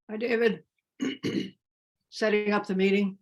Hi, David. Setting up the meeting.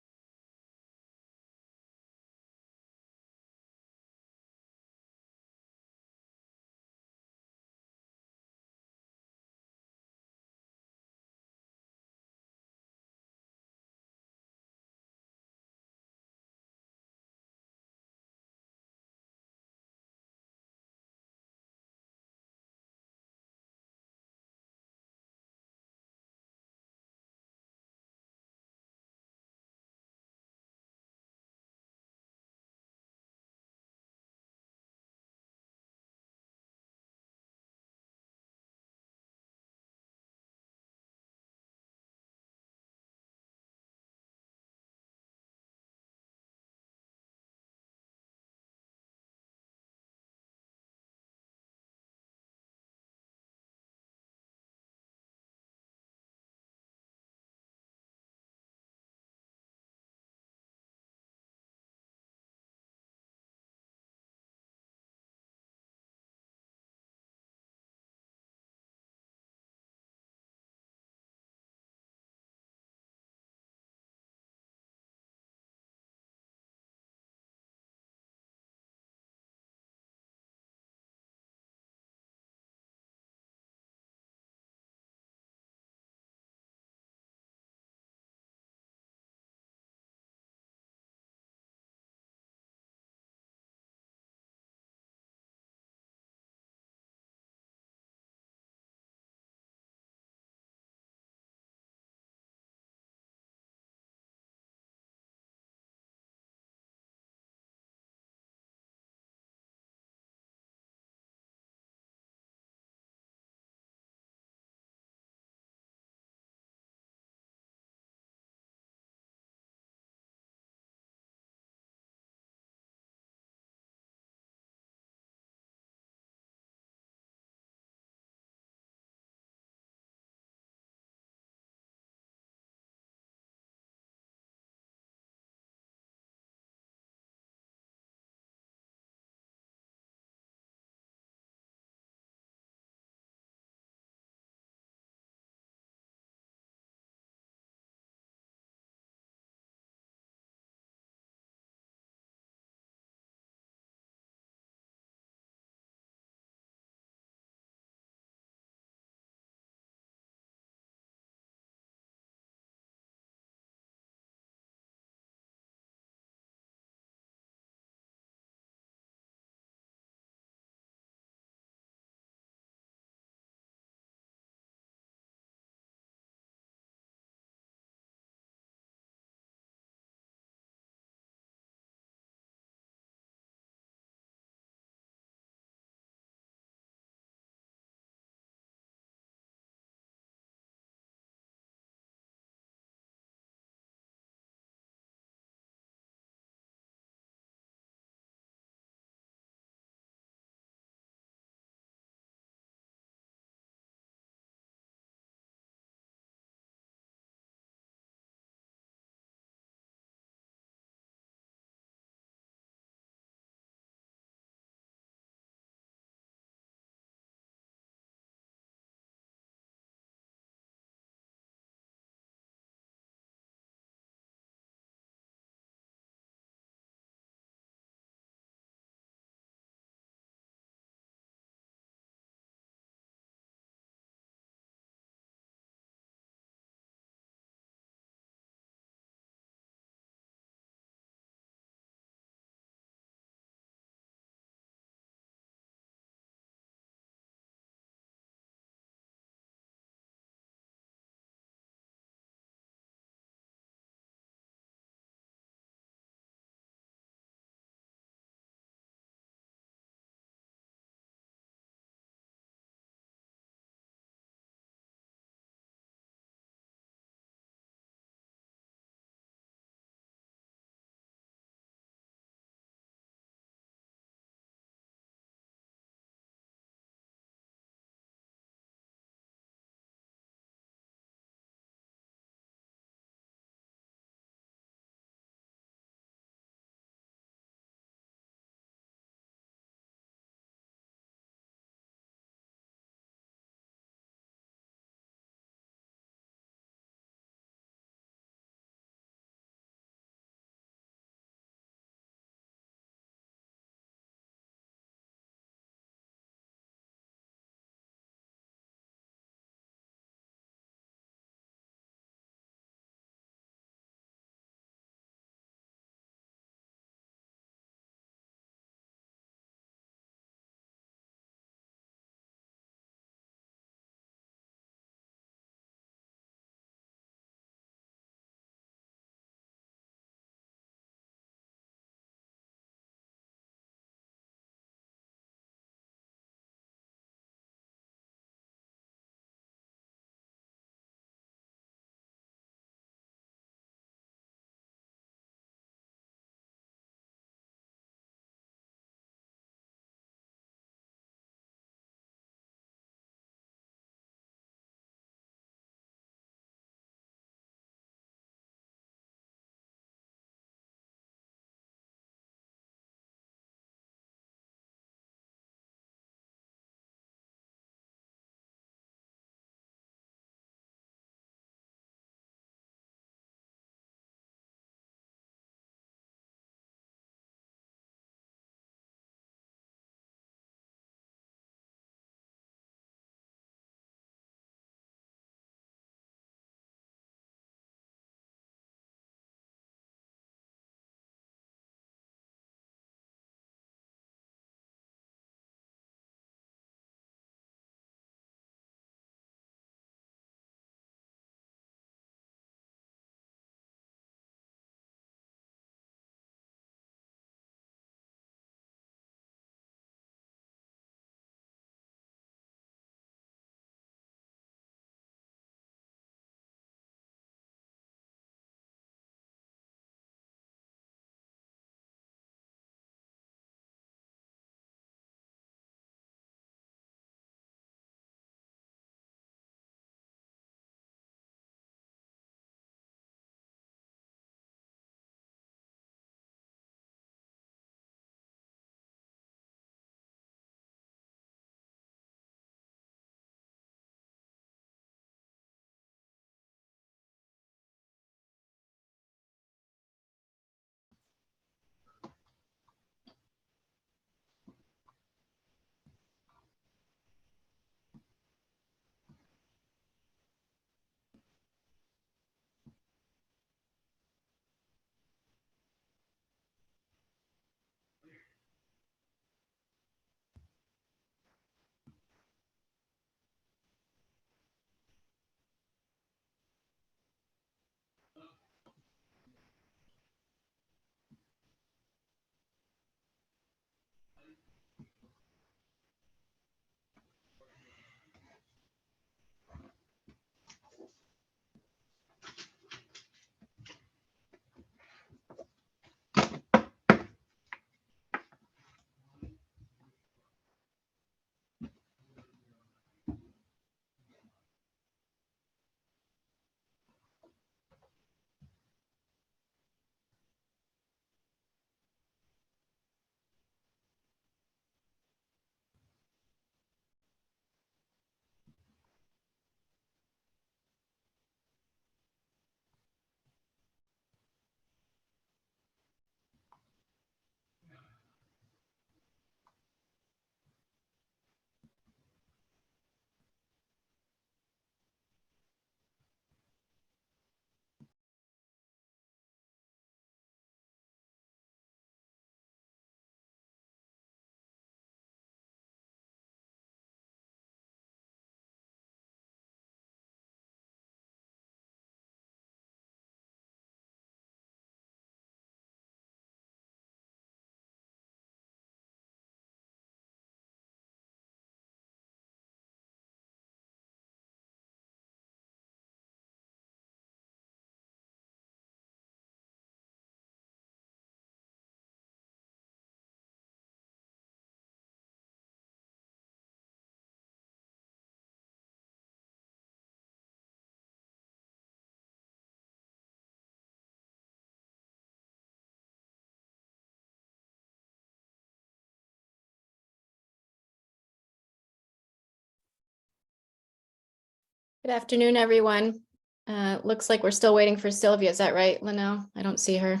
Good afternoon, everyone. Looks like we're still waiting for Sylvia. Is that right, Linnell? I don't see her.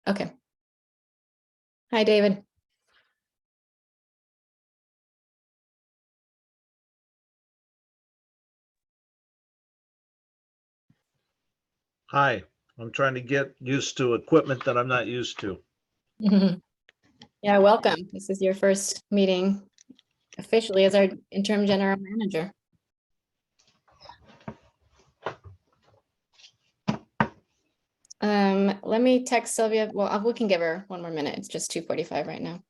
Okay. Hi, David. Hi, I'm trying to get used to equipment that I'm not used to. Yeah, welcome. This is your first meeting officially as our interim general manager. Let me text Sylvia. Well, we can give her one more minute. It's just 2:45 right now.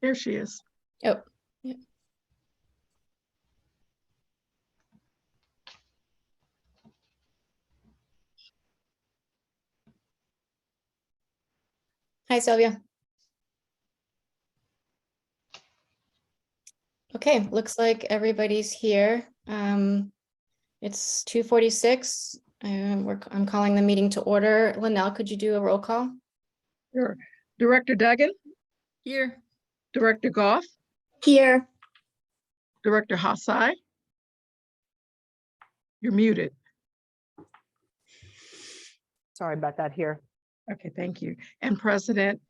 Here she is. Oh, yeah. Hi, Sylvia. Okay, looks like everybody's here. It's 2:46. I'm calling the meeting to order. Linnell, could you do a roll call? Sure. Director Duggan, Here. Director Goff, Here. Director Hassai. You're muted. Sorry about that here. Okay, thank you. And President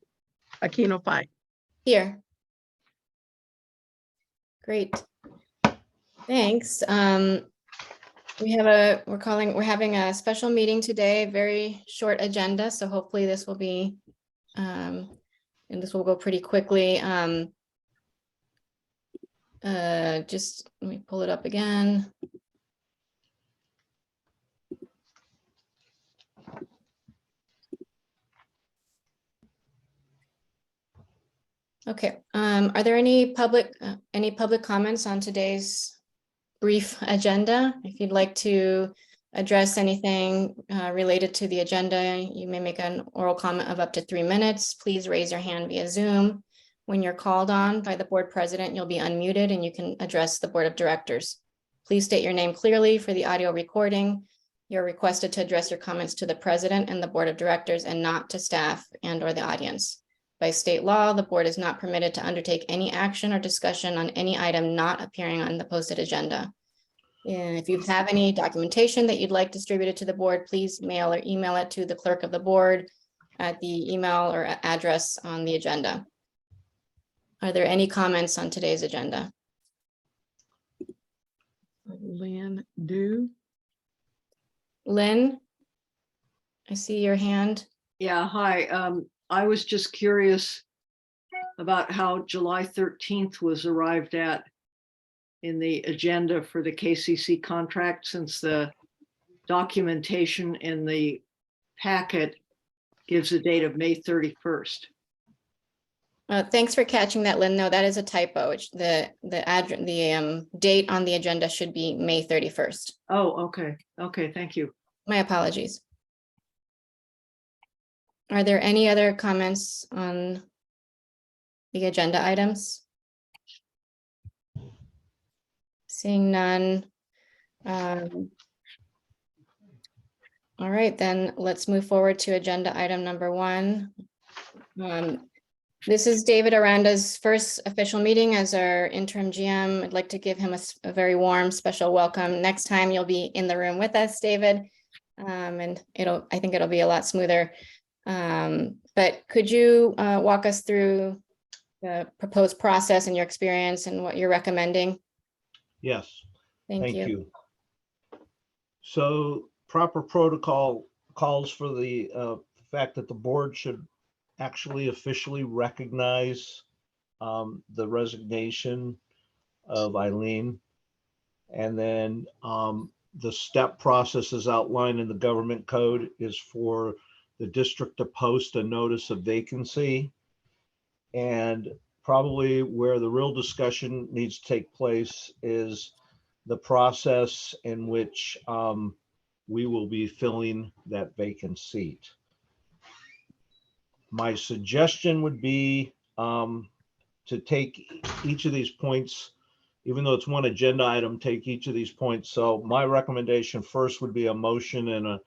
Aquino Fight. Here. Great. Thanks. We're having a special meeting today, very short agenda, so hopefully this will be, and this will go pretty quickly. Just let me pull it up again. Okay, are there any public comments on today's brief agenda? If you'd like to address anything related to the agenda, you may make an oral comment of up to 3 minutes. Please raise your hand via Zoom. When you're called on by the board president, you'll be unmuted and you can address the board of directors. Please state your name clearly for the audio recording. You're requested to address your comments to the president and the board of directors and not to staff and or the audience. By state law, the board is not permitted to undertake any action or discussion on any item not appearing on the posted agenda. And if you have any documentation that you'd like distributed to the board, please mail or email it to the clerk of the board at the email or address on the agenda. Are there any comments on today's agenda? Lynn Do. Lynn, I see your hand. Yeah, hi. I was just curious about how July 13th was arrived at in the agenda for the KCC contract, since the documentation in the packet gives a date of May 31st. Thanks for catching that, Lynn. No, that is a typo. The date on the agenda should be May 31st. Oh, okay. Okay, thank you. My apologies. Are there any other comments on the agenda items? Seeing none. All right, then let's move forward to agenda item number 1. This is David Aranda's first official meeting as our interim GM. I'd like to give him a very warm, special welcome. Next time you'll be in the room with us, David, and I think it'll be a lot smoother. But could you walk us through the proposed process and your experience and what you're recommending? Yes, Thank you. you. So proper protocol calls for the fact that the board should actually officially recognize the resignation of Eileen. And then the step process as outlined in the government code is for the district to post a notice of vacancy. And probably where the real discussion needs to take place is the process in which we will be filling that vacant seat. My suggestion would be to take each of these points, even though it's one agenda item, take each of these points. So my recommendation first would be a motion and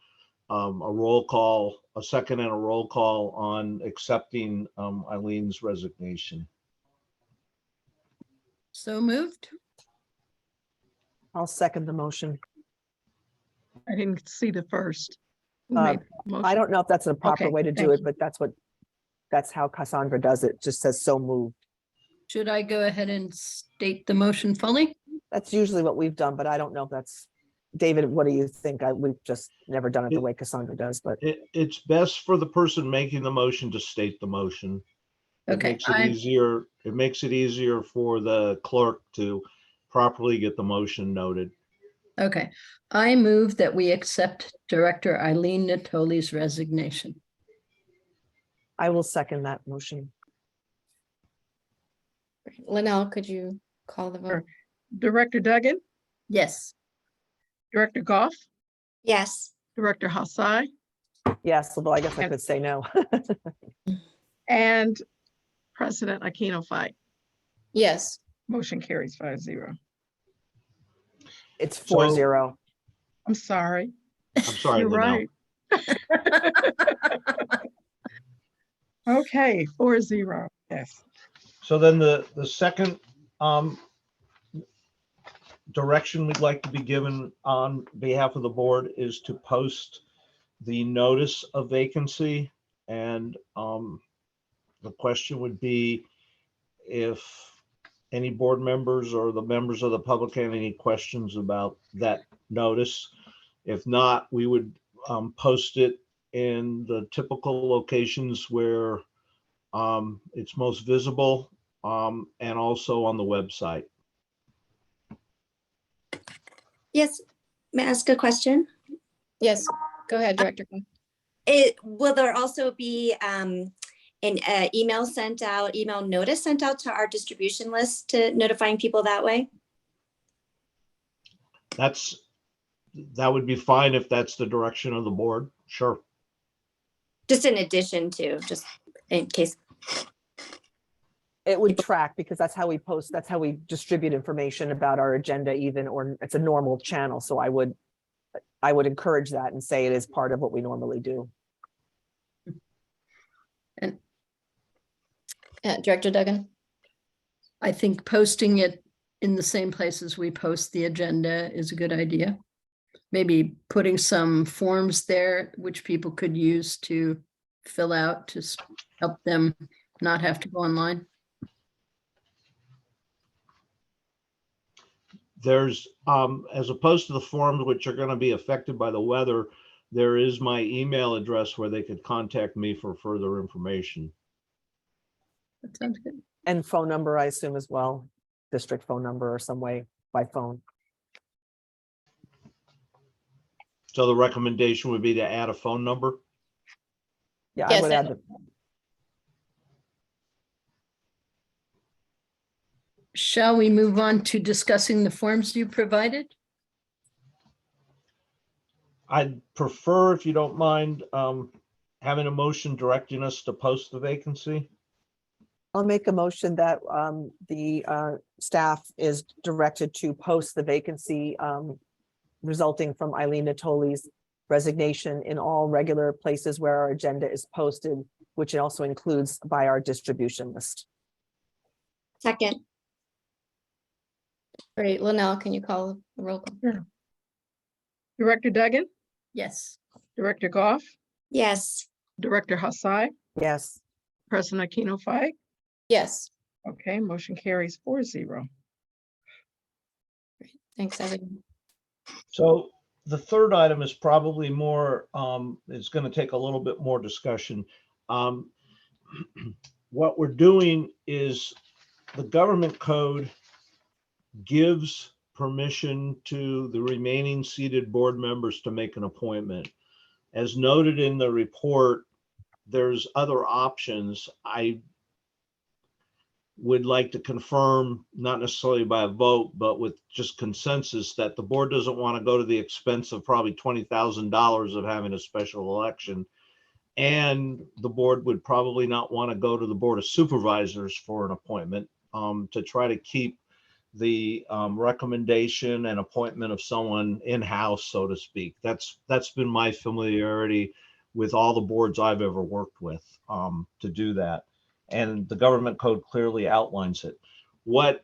a roll call, a second and a roll call on accepting Eileen's resignation. So moved. I'll second the motion. I didn't see the first. Who Uh, made the I motion? don't know if that's a proper Okay, way to do thank it, but that's how Cassandra does it. Just says so moved. Should I go ahead and state the motion fully? That's usually what we've done, but I don't know if that's, David, what do you think? We've just never done it the way Cassandra does, but It's best for the person making the motion to state the motion. It Okay, makes it easier. It makes it easier for the clerk to properly get the motion noted. Okay, I move that we accept Director Eileen Natoli's resignation. I will second that motion. Linnell, could you call the vote? Sure. Director Duggan, Yes. Director Goff, Yes. Director Hassai, Yes, although I guess I And- could say no. and President Aquino Fight. Yes. Motion carries 5-0. It's So- 4-0. I'm sorry. I'm sorry, You're Linnell. right. Okay, 4-0. Yes. So then the second direction we'd like to be given on behalf of the board is to post the notice of vacancy. And the question would be if any board members or the members of the public have any questions about that notice. If not, we would post it in the typical locations where it's most visible, and also on the website. Yes, may I ask a question? Yes. Go ahead, Director. Will there also be an email sent out, email notice sent out to our distribution list to notifying people that way? That would be fine if that's the direction of the board. Sure. Just in addition to, just in case. It would track because that's how we post, that's how we distribute information about our agenda even, or it's a normal channel. So I would encourage that and say it is part of what we normally do. And Director Duggan? I think posting it in the same places we post the agenda is a good idea. Maybe putting some forms there which people could use to fill out to help them not have to go online. There's, as opposed to the forms which are going to be affected by the weather, there is my email address where they could contact me for further information. That sounds good. And phone number, I assume as well, district phone number or some way by phone. So the recommendation would be to add a phone number. Yeah, I Yes, would add, Shall we move on to discussing the forms you provided? I'd prefer, if you don't mind, having a motion directing us to post the vacancy. I'll make a motion that the staff is directed to post the vacancy resulting from Eileen Natoli's resignation in all regular places where our agenda is posted, which also includes by our distribution list. Second, Great. Linnell, can you call the roll call? Sure. Director Duggan, Yes. Director Goff, yes. Director Hassai, Yes, President Aquino Fight. Yes. Okay, motion carries 4-0. Thanks, everyone. So the third item is probably more, it's going to take a little bit more discussion. What we're doing is the government code gives permission to the remaining seated board members to make an appointment. As noted in the report, there's other options. I would like to confirm, not necessarily by a vote, but with just consensus, that the board doesn't want to go to the expense of probably $20,000 of having a special election. And the board would probably not want to go to the Board of Supervisors for an appointment to try to keep the recommendation and appointment of someone in-house, so to speak. That's been my familiarity with all the boards I've ever worked with, to do that. And the government code clearly outlines it. What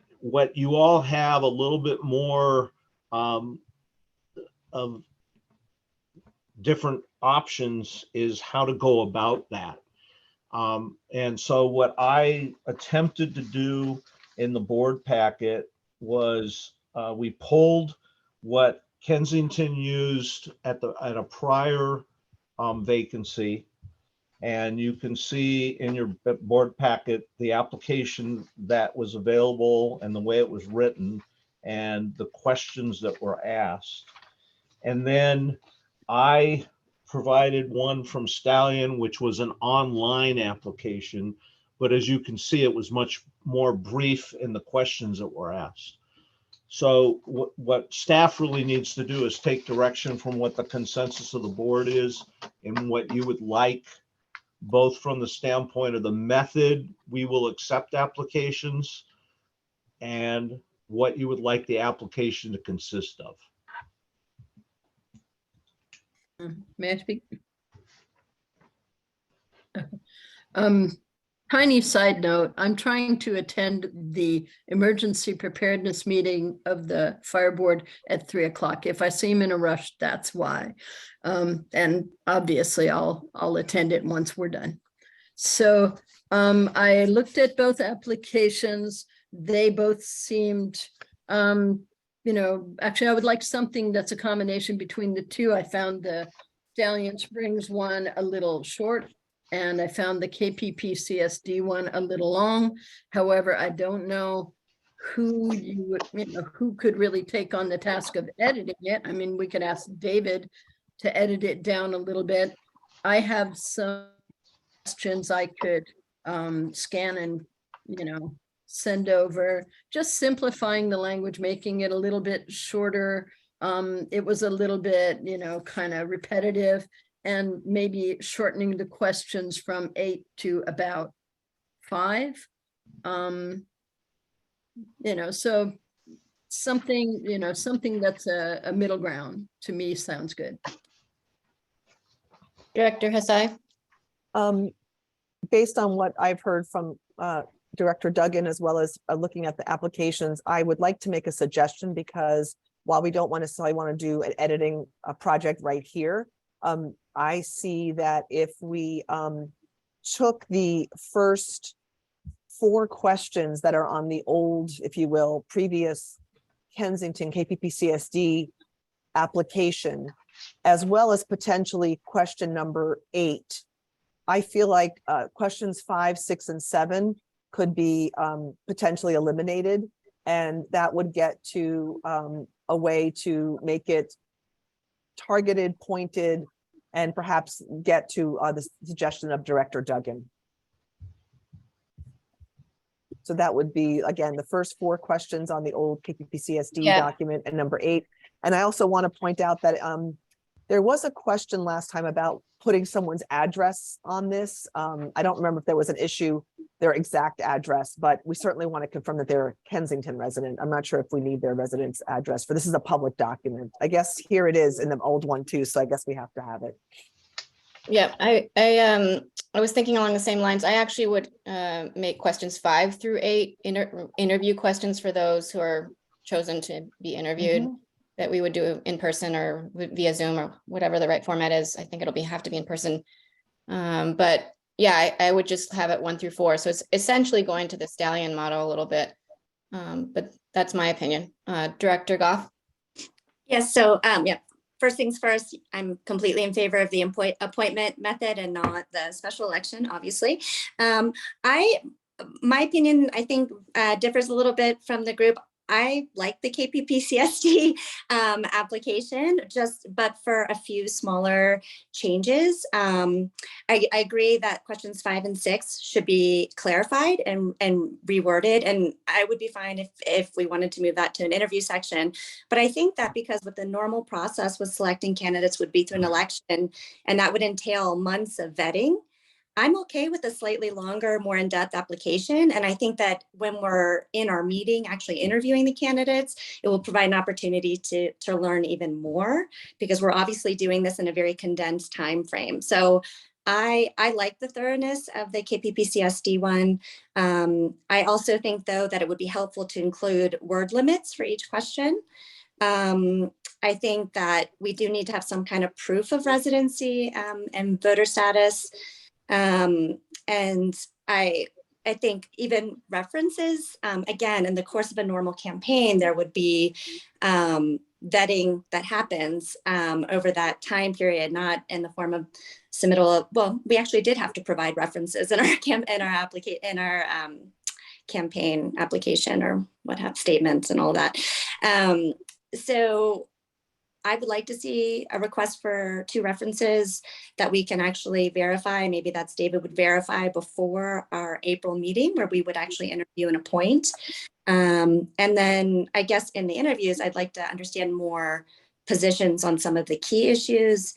you all have a little bit more of different options is how to go about that. And so what I attempted to do in the board packet was we pulled what Kensington used at a prior vacancy. And you can see in your board packet the application that was available and the way it was written and the questions that were asked. And then I provided one from Stallion, which was an online application. But as you can see, it was much more brief in the questions that were asked. So what staff really needs to do is take direction from what the consensus of the board is and what you would like, both from the standpoint of the method we will accept applications and what you would like the application to consist of. May I speak? Tiny side note, I'm trying to attend the emergency preparedness meeting of the fire board at 3 o'clock. If I seem in a rush, that's why. And obviously I'll attend it once we're done. So I looked at both applications. They both seemed, actually I would like something that's a combination between the two. I found the Stallion Springs one a little short, and I found the KPPCSD one a little long. However, I don't know who who could really take on the task of editing it. I mean, we could ask David to edit it down a little bit. I have some questions I could scan and, send over, just simplifying the language, making it a little bit shorter. It was a little bit, kind of repetitive, and maybe shortening the questions from 8 to about 5. So something that's a middle ground to me sounds good. Director Hassai? Based on what I've heard from Director Duggan, as well as looking at the applications, I would like to make a suggestion, because while we don't necessarily want to do an editing project right here, I see that if we took the first 4 questions that are on the old, if you will, previous Kensington KPPCSD application, as well as potentially question number 8, I feel like questions 5, 6, and 7 could be potentially eliminated, and that would get to a way to make it targeted, pointed, and perhaps get to the suggestion of Director Duggan. So that would be, again, the first 4 questions on the old KPPCSD document, and number 8. And I also want to point out that there was a question last time about putting someone's address on this. I don't remember if there was an issue, their exact address, but we certainly want to confirm that they're a Kensington resident. I'm not sure if we need their residence address, for this is a public document. I guess here it is in the old one too, so I guess we have to have it. Yeah, I was thinking along the same lines. I actually would make questions 5 through 8 interview questions for those who are chosen to be interviewed, that we would do in person or via Zoom or whatever the right format is. I think it'll have to be in person. But yeah, I would just have it 1 through 4. So it's essentially going to the Stallion model a little bit. But that's my opinion. Director Goff? Yes, so first things first, I'm completely in favor of the appointment method and not the special election, obviously. My opinion, I think, differs a little bit from the group. I like the KPPCSD application, but for a few smaller changes. I agree that questions 5 and 6 should be clarified and reworded, and I would be fine if we wanted to move that to an interview section. But I think that because what the normal process with selecting candidates would be through an election, and that would entail months of vetting, I'm okay with a slightly longer, more in-depth application. And I think that when we're in our meeting, actually interviewing the candidates, it will provide an opportunity to learn even more, because we're obviously doing this in a very condensed time frame. So I like the thoroughness of the KPPCSD one. I also think, though, that it would be helpful to include word limits for each question. I think that we do need to have some kind of proof of residency and voter status. And I think even references, again, in the course of a normal campaign, there would be vetting that happens over that time period, not in the form of submittal of, well, we actually did have to provide references in our campaign application, or what have statements and all that. So I would like to see a request for 2 references that we can actually verify. Maybe that's David would verify before our April meeting, where we would actually interview and appoint. And then I guess in the interviews, I'd like to understand more positions on some of the key issues.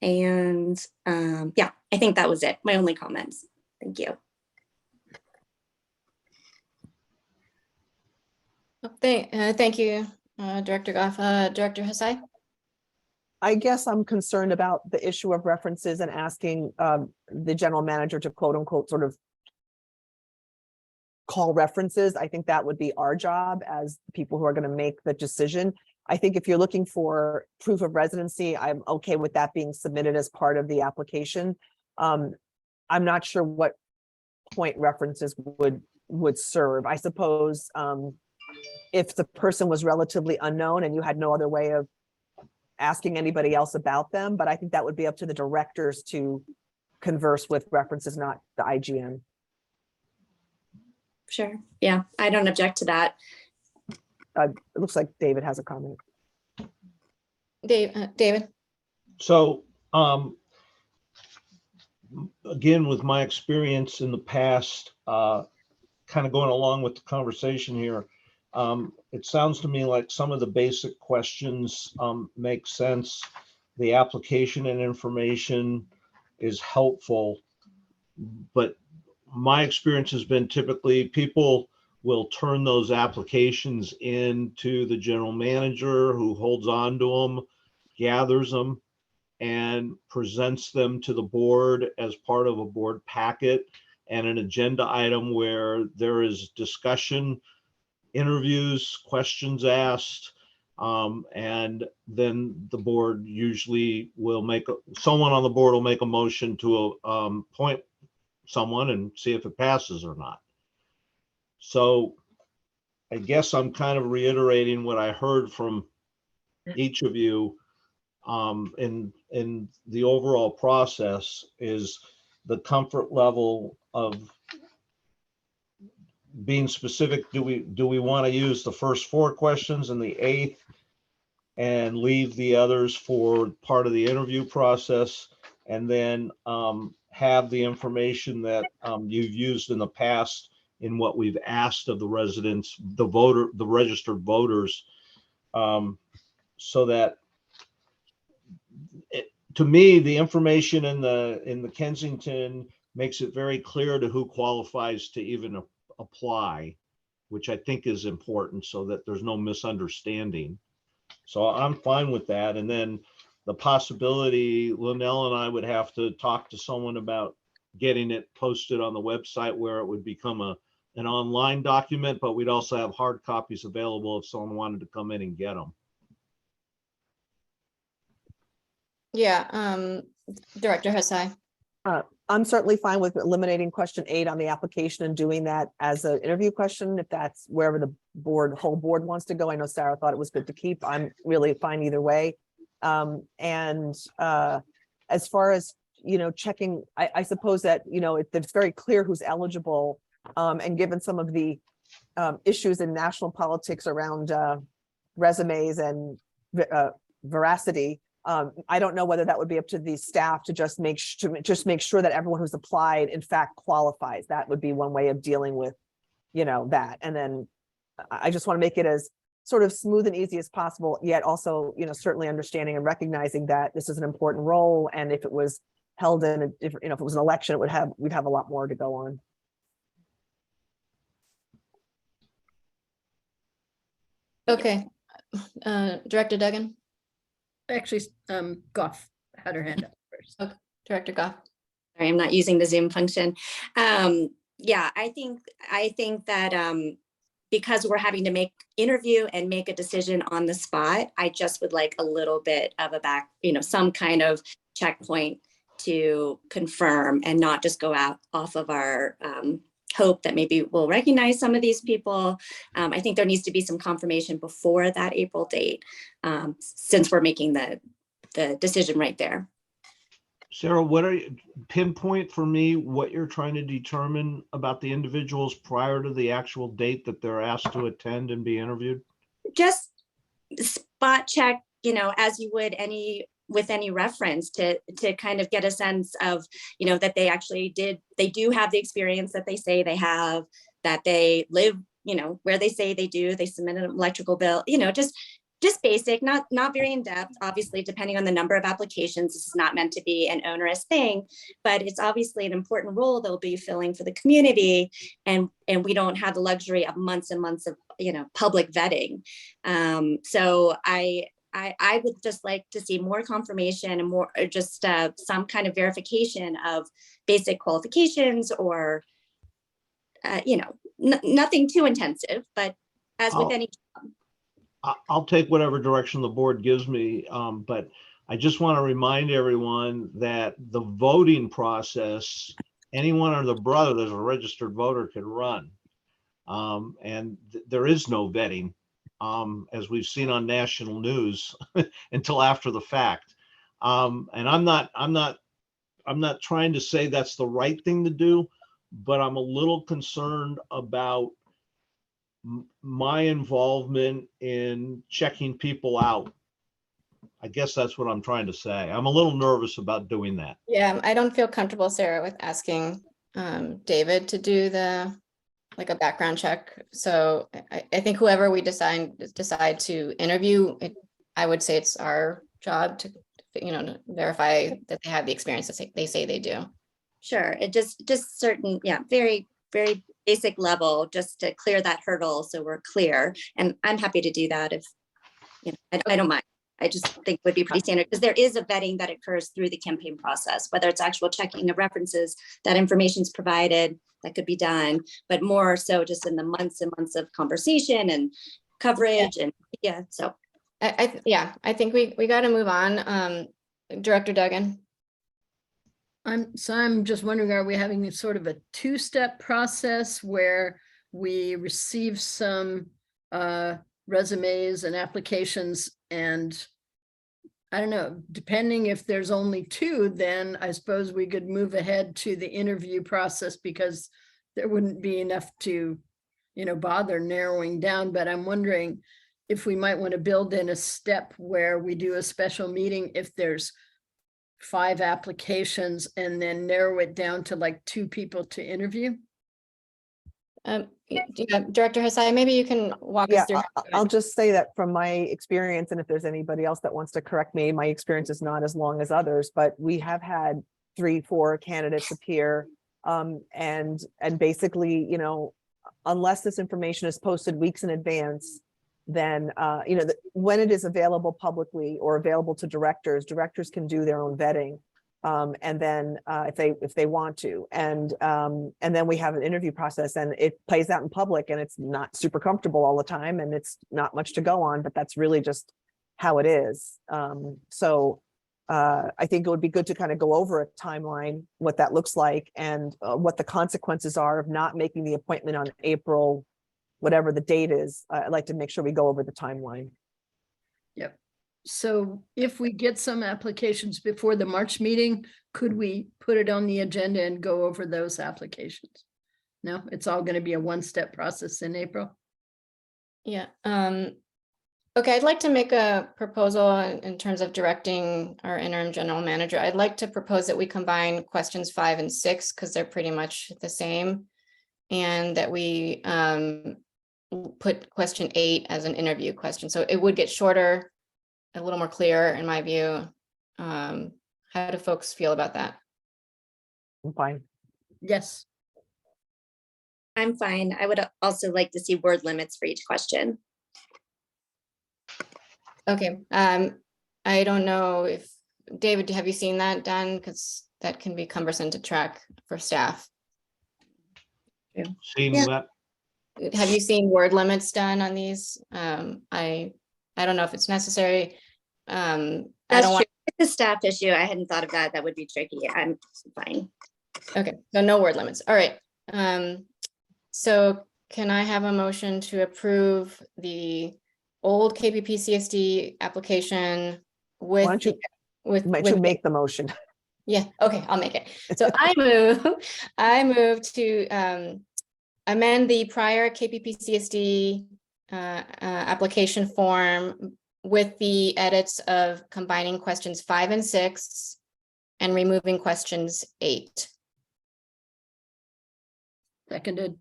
And yeah, I think that was it. My only comments. Thank you. Thank you, Director Goff. Director Hussai? I guess I'm concerned about the issue of references and asking the general manager to quote unquote sort of call references. I think that would be our job as people who are going to make the decision. I think if you're looking for proof of residency, I'm okay with that being submitted as part of the application. I'm not sure what point references would serve. I suppose if the person was relatively unknown and you had no other way of asking anybody else about them, but I think that would be up to the directors to converse with references, not the IGN. Sure. Yeah, I don't object to that. It looks like David has a comment. David? So, again, with my experience in the past, kind of going along with the conversation here, it sounds to me like some of the basic questions make sense. The application and information is helpful, but my experience has been typically people will turn those applications in to the general manager, who holds on to them, gathers them, and presents them to the board as part of a board packet and an agenda item where there is discussion, interviews, questions asked, and then the board usually will someone on the board will make a motion to appoint someone and see if it passes or not. So I guess I'm kind of reiterating what I heard from each of you in the overall process is the comfort level of being specific. Do we want to use the first 4 questions and the 8th and leave the others for part of the interview process, and then have the information that you've used in the past in what we've asked of the residents, the registered voters, so that to me, the information in the Kensington makes it very clear to who qualifies to even apply, which I think is important so that there's no misunderstanding. So I'm fine with that. And then the possibility, Linnell and I would have to talk to someone about getting it posted on the website where it would become an online document, but we'd also have hard copies available if someone wanted to come in and get them. Yeah, Director Hussai. I'm certainly fine with eliminating question 8 on the application and doing that as an interview question, if that's wherever the whole board wants to go. I know Sarah thought it was good to keep. I'm really fine either way. And as far as, checking, I suppose that, it's very clear who's eligible. And given some of the issues in national politics around resumes and veracity, I don't know whether that would be up to the staff to just make sure that everyone who's applied in fact qualifies. That would be one way of dealing with, that. And then I just want to make it as sort of smooth and easy as possible, yet also, certainly understanding and recognizing that this is an important role. And if it was held in a different, if it was an election, we'd have a lot more to go on. Okay, Director Duggan, Actually, Goff had her hand up first. Director Goff. Sorry, I'm not using the Zoom function. Yeah, I think that because we're having to interview and make a decision on the spot, I just would like a little bit of a some kind of checkpoint to confirm and not just go out off of our hope that maybe we'll recognize some of these people. I think there needs to be some confirmation before that April date, since we're making the decision right there. Sarah, what are you pinpoint for me what you're trying to determine about the individuals prior to the actual date that they're asked to attend and be interviewed? Just spot check, as you would with any reference to kind of get a sense of, that they do have the experience that they say they have, that they live, where they say they do, they submit an electrical bill, just basic, not very in depth. Obviously, depending on the number of applications, this is not meant to be an onerous thing, but it's obviously an important role they'll be filling for the community, and we don't have the luxury of months and months of public vetting. So I would just like to see more confirmation and more just some kind of verification of basic qualifications, or nothing too intensive, but as with any. I'll take whatever direction the board gives me, but I just want to remind everyone that the voting process, anyone or the brother that's a registered voter can run, and there is no vetting, as we've seen on national news, until after the fact. And I'm not trying to say that's the right thing to do, but I'm a little concerned about my involvement in checking people out. I guess that's what I'm trying to say. I'm a little nervous about doing that. Yeah, I don't feel comfortable, Sarah, with asking David to do a background check. So I think whoever we decide to interview, I would say it's our job to verify that they have the experience that they say they do. Sure, it just certain, very, very basic level, just to clear that hurdle so we're clear. And I'm happy to do that if, I don't mind. I just think would be pretty standard, because there is a vetting that occurs through the campaign process, whether it's actual checking of references, that information's provided, that could be done, but more so just in the months and months of conversation and coverage. And so. I think we got to move on. Director Duggan. I'm just wondering, are we having sort of a two-step process where we receive some resumes and applications, and I don't know, depending if there's only two, then I suppose we could move ahead to the interview process, because there wouldn't be enough to, bother narrowing down. But I'm wondering if we might want to build in a step where we do a special meeting if there's 5 applications, and then narrow it down to like 2 people to interview. Director Hasai, maybe you can walk us through. I'll just say that from my experience, and if there's anybody else that wants to correct me, my experience is not as long as others, but we have had 3-4 candidates appear, and basically, unless this information is posted weeks in advance, then when it is available publicly or available to directors can do their own vetting, and then if they want to, and then we have an interview process, and it plays out in public, and it's not super comfortable all the time, and it's not much to go on, but that's really just how it is. So I think it would be good to kind of go over a timeline, what that looks like, and what the consequences are of not making the appointment on April, whatever the date is. I'd like to make sure we go over the timeline. Yep. So if we get some applications before the March meeting, could we put it on the agenda and go over those applications? No, it's all going to be a one-step process in April. Yeah. Okay, I'd like to make a proposal in terms of directing our interim general manager. I'd like to propose that we combine questions 5 and 6, because they're pretty much the same, and that we put question 8 as an interview question. So it would get shorter, a little more clear in my view. How do folks feel about that? I'm fine. Yes, I'm fine. I would also like to see word limits for each question. Okay, I don't know if, David, have you seen that done? Because that can be cumbersome to track for staff. Seeing Yeah. that, Have you seen word limits done on these? I don't know if it's necessary. I That's don't true. want, It's a staff issue. I hadn't thought of that. That would be tricky. I'm fine. okay, so no word limits. All right. So can I have a motion to approve the old KPPCSD application Why with, don't you, might with you make the motion? Yeah, okay, I'll make it. So I move to amend the prior KPPCSD application form with the edits of combining questions 5 and 6 and removing questions 8. seconded.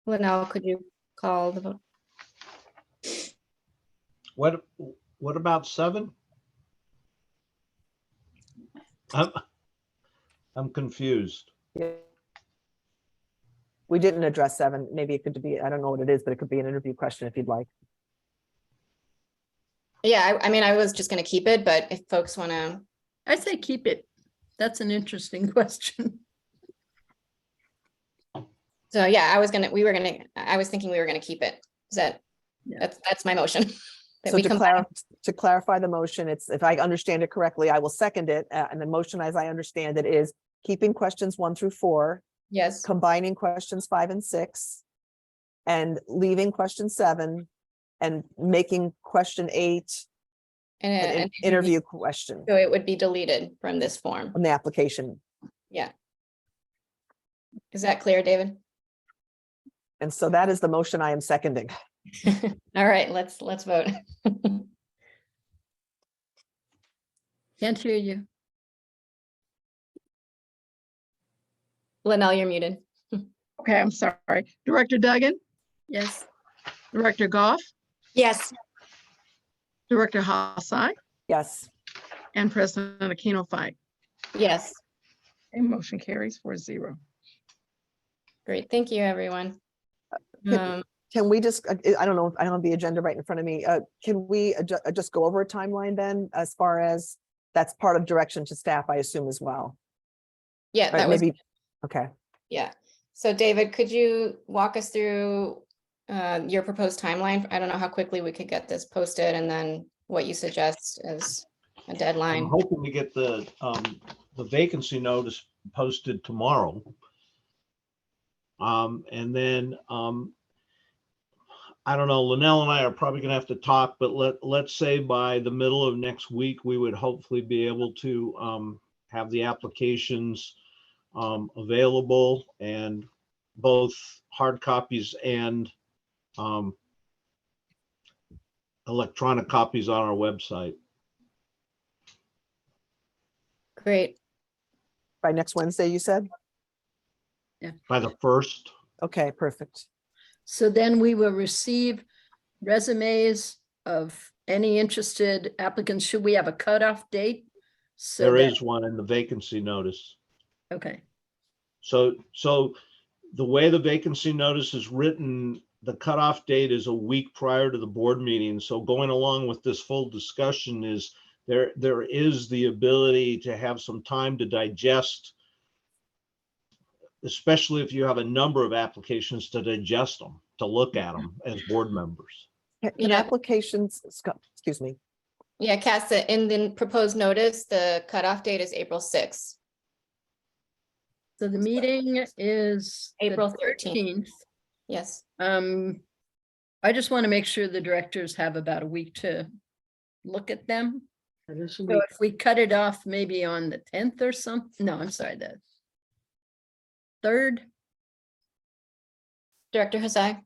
Linnell, could you call the vote? what about 7? I'm confused. We didn't address 7. Maybe it could be, I don't know what it is, but it could be an interview question if you'd like. Yeah, I mean, I was just gonna keep it, but if folks wanna, I say keep it. That's an interesting question. so yeah, I was thinking we were gonna keep it. Is that, Yeah. that's my motion. That So we to combine- clarify the motion, it's, if I understand it correctly, I will second it. And the motion, as I understand it, is keeping questions 1 through 4, Yes, combining questions 5 and 6, and leaving question 7, and making question 8 and an interview question so it would be deleted from this form. on the application. Yeah. Is that clear, David? And so that is the motion I am seconding. All right, let's vote. Can't hear you. Linnell, you're muted. Okay, I'm sorry. Director Duggan, Yes, Director Goff, Yes, Director Hassai, Yes. and President Aquino Fight. Yes, A motion carries 4-0. great. Thank you, everyone. Can- Can we just, I don't know, I don't have the agenda right in front of me. Can we just go over a timeline then, as far as that's part of direction to staff, I assume as well? Yeah, Right, that was, maybe, okay. yeah. So David, could you walk us through your proposed timeline? I don't know how quickly we could get this posted and then what you suggest as a I'm deadline. hoping to get the vacancy notice posted tomorrow. And then, I don't know, Linnell and I are probably gonna have to talk, but let's say by the middle of next week, we would hopefully be able to have the applications available, and both hard copies and electronic copies on our website. Great. By next Wednesday, you said? By the 1st, Okay, perfect. so then we will receive resumes of any interested applicants. Should we have a cutoff date? So there that- is one in the vacancy notice. Okay, So the way the vacancy notice is written, the cutoff date is a week prior to the board meeting. So going along with this full discussion is there is the ability to have some time to digest, especially if you have a number of applications, to digest them, to look at them as board members. Can Yeah. applications, excuse me, Yeah, Cass, in the proposed notice, the cutoff date is April 6th. so the meeting is the April 13th. 13th. Yes. I just want to make sure the directors have about a week to look at them. That is a So week. if we cut it off maybe on the 10th or something, no, I'm sorry, the 3rd. Director Hussai?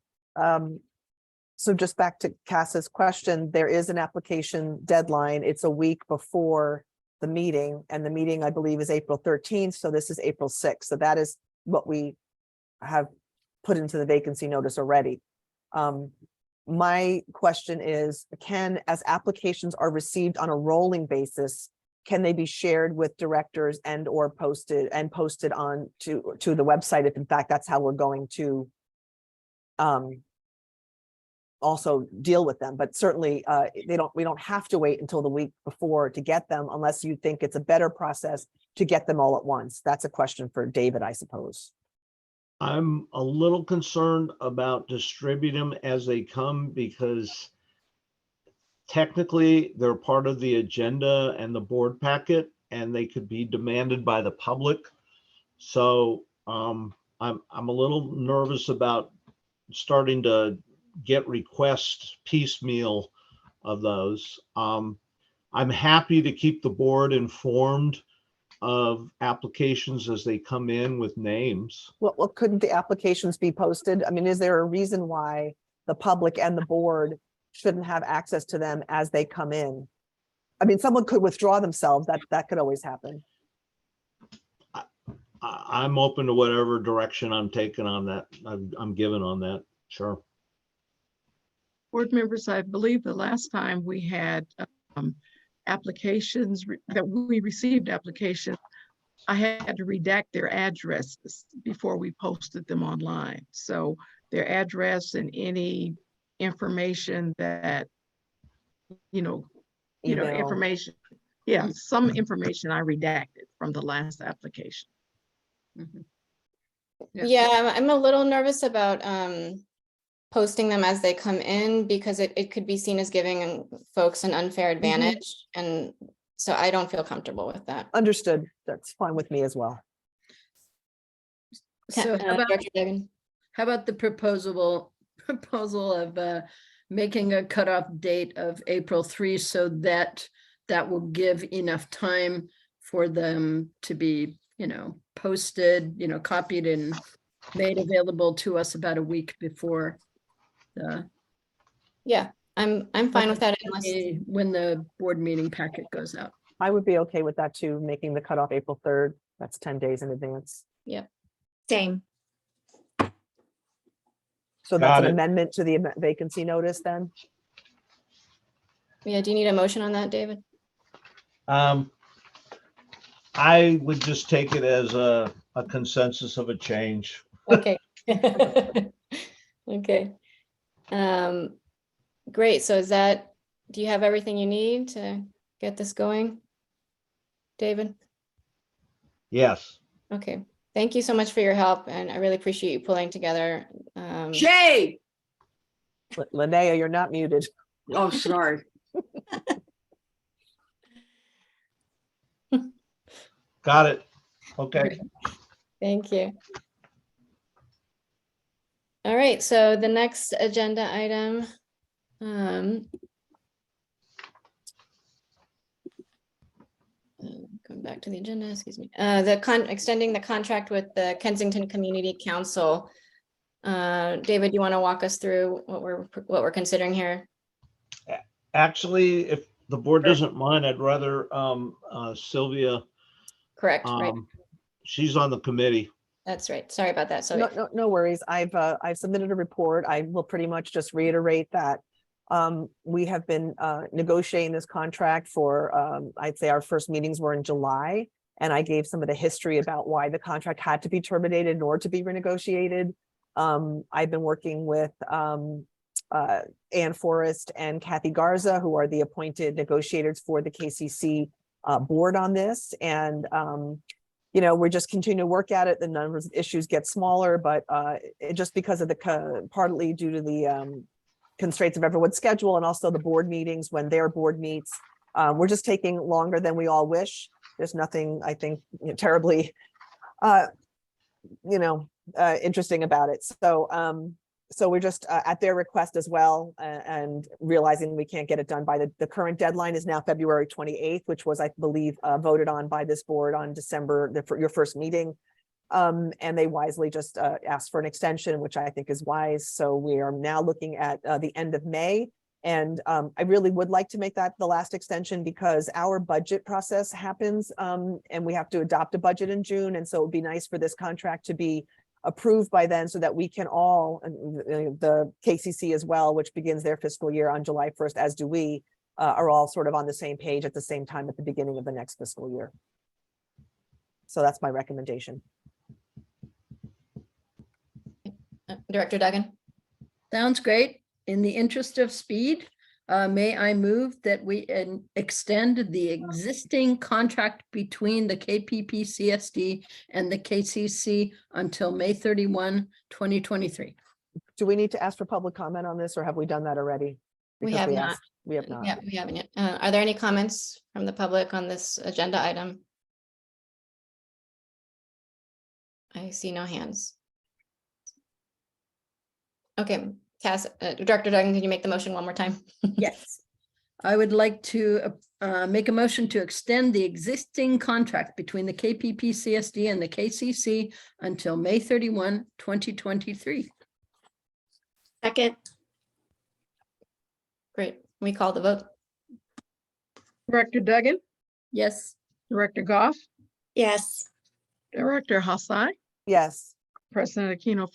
so just back to Cass's question, there is an application deadline. It's a week before the meeting, and the meeting, I believe, is April 13th. So this is April 6th. So that is what we have put into the vacancy notice already. My question is, as applications are received on a rolling basis, can they be shared with directors and or posted on to the website if in fact that's how we're going to also deal with them. But certainly we don't have to wait until the week before to get them unless you think it's a better process to get them all at once. That's a question for David, I suppose. I'm a little concerned about distributing them as they come because technically they're part of the agenda and the board packet, and they could be demanded by the public. So I'm a little nervous about starting to get requests piecemeal of those. I'm happy to keep the board informed of applications as they come in with names. Well, couldn't the applications be posted? I mean, is there a reason why the public and the board shouldn't have access to them as they come in? I mean, someone could withdraw themselves. That could always happen. I'm open to whatever direction I'm taking on that. I'm given on that. Sure. Board members, I believe the last time we had applications that we received applications, I had to redact their addresses before we posted them online. So their address and any information that, Email. information. Yeah, some information I redacted from the last application. Mhm. Yeah, I'm a little nervous about posting them as they come in because it could be seen as giving folks an unfair advantage. And so I don't feel comfortable with that. Understood. That's fine with me as well. So Director Dagan? how about the proposal of making a cutoff date of April 3 so that will give enough time for them to be, posted, copied and made available to us about a week before the Yeah, I'm fine with that unless, when the board meeting packet goes out. I would be okay with that too, making the cutoff April 3rd. That's 10 days in advance. Same. So Got that's an it. amendment to the vacancy notice then? yeah, do you need a motion on that, David? I would just take it as a consensus of a change. Okay. Okay. Great. So do you have everything you need to get this going? David? Yes. Okay. Thank you so much for your help, and I really appreciate you pulling together. Jay! Linnea, you're not muted. Oh, sorry. Got it. Okay. Thank you. All right, so the next agenda item. Going back to the agenda, excuse me. Extending the contract with the Kensington Community Council. David, you want to walk us through what we're considering here? Actually, if the board doesn't mind, I'd rather Sylvia. Correct, right? She's on the committee. That's right. Sorry about that. So No worries. I've submitted a report. I will pretty much just reiterate that we have been negotiating this contract for, I'd say our first meetings were in July. And I gave some of the history about why the contract had to be terminated in order to be renegotiated. I've been working with Ann Forrest and Kathy Garza, who are the appointed negotiators for the KCC board on this. And we're just continuing to work at it. The numbers of issues get smaller, but just because of partly due to the constraints of everyone's schedule and also the board meetings when their board meets, we're just taking longer than we all wish. There's nothing, I think, terribly, interesting about it. So we're just at their request as well, and realizing we can't get it done by the current deadline is now February 28th, which was, I believe, voted on by this board on December, your first meeting. And they wisely just asked for an extension, which I think is wise. So we are now looking at the end of May. And I really would like to make that the last extension because our budget process happens and we have to adopt a budget in June. And so it would be nice for this contract to be approved by then so that we can all, the KCC as well, which begins their fiscal year on July 1st, as do we, are all sort of on the same page at the same time at the beginning of the next fiscal year. So that's my recommendation. Director Duggan? Sounds great. In the interest of speed, may I move that we extend the existing contract between the KPPCSD and the KCC until May 31, 2023. Do we need to ask for public comment on this, or have we done that already? We Because have not. asked- We have not. Yeah, we haven't yet. Are there any comments from the public on this agenda item? I see no hands. Okay, Cass, Director Duggan, can you make the motion one more time? Yes. I would like to make a motion to extend the existing contract between the KPPCSD and the KCC until May 31, 2023. Second, Great, we call the vote. Director Duggan, Yes. Director Goff, yes. Director Hassai, Yes, President Aquino.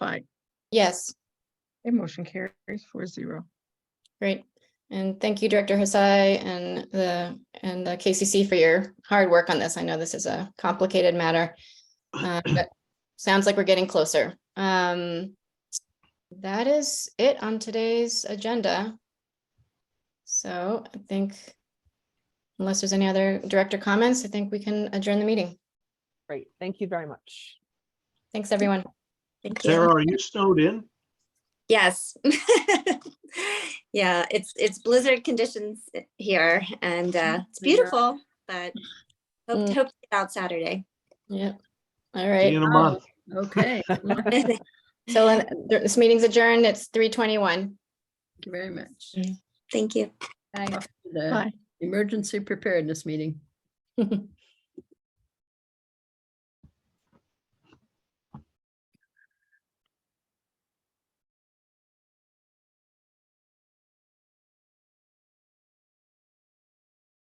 Yes, A motion carries 4-0. great. And thank you, Director Hassai and the KCC for your hard work on this. I know this is a complicated matter. But sounds like we're getting closer. That is it on today's agenda. So I think unless there's any other director comments, I think we can adjourn the meeting. great. Thank you very much. Thanks, everyone. Thank you. Sarah, are you snowed in? Yes. Yeah, it's blizzard conditions here and it's beautiful, but hope to get out Saturday. Yep. All See you right. in a month. Okay. Thank So this meeting's adjourned. It's 3:21. you very much. Thank you. The Bye. emergency preparedness meeting.